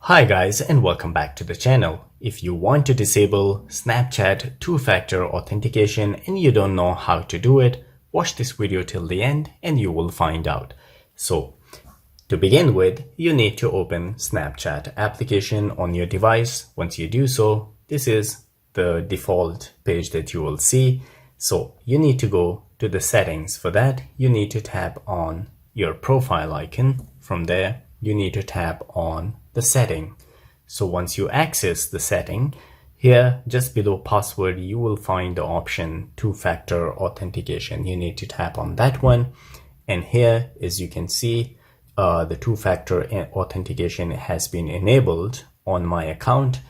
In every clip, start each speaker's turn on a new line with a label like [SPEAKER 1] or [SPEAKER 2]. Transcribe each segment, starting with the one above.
[SPEAKER 1] Hi guys, and welcome back to the channel. If you want to disable Snapchat two-factor authentication and you don't know how to do it, watch this video till the end and you will find out. So to begin with, you need to open Snapchat application on your device. Once you do so, this is the default page that you will see. So you need to go to the settings. For that, you need to tap on your profile icon. From there, you need to tap on the setting. So once you access the setting, here just below password, you will find the option two-factor authentication. You need to tap on that one. And here, as you can see, the two-factor authentication has been enabled on my account,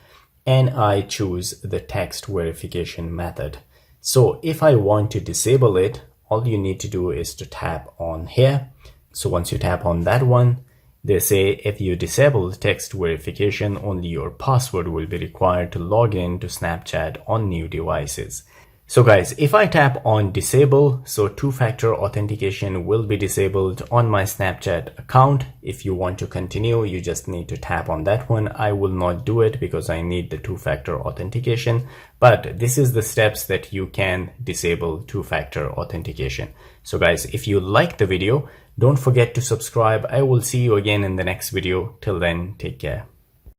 [SPEAKER 1] and I choose the text verification method. So if I want to disable it, all you need to do is to tap on here. So once you tap on that one, they say if you disable text verification, only your password will be required to log in to Snapchat on new devices. So guys, if I tap on disable, so two-factor authentication will be disabled on my Snapchat account. If you want to continue, you just need to tap on that one. I will not do it because I need the two-factor authentication, but this is the steps that you can disable two-factor authentication. So guys, if you like the video, don't forget to subscribe. I will see you again in the next video. Till then, take care.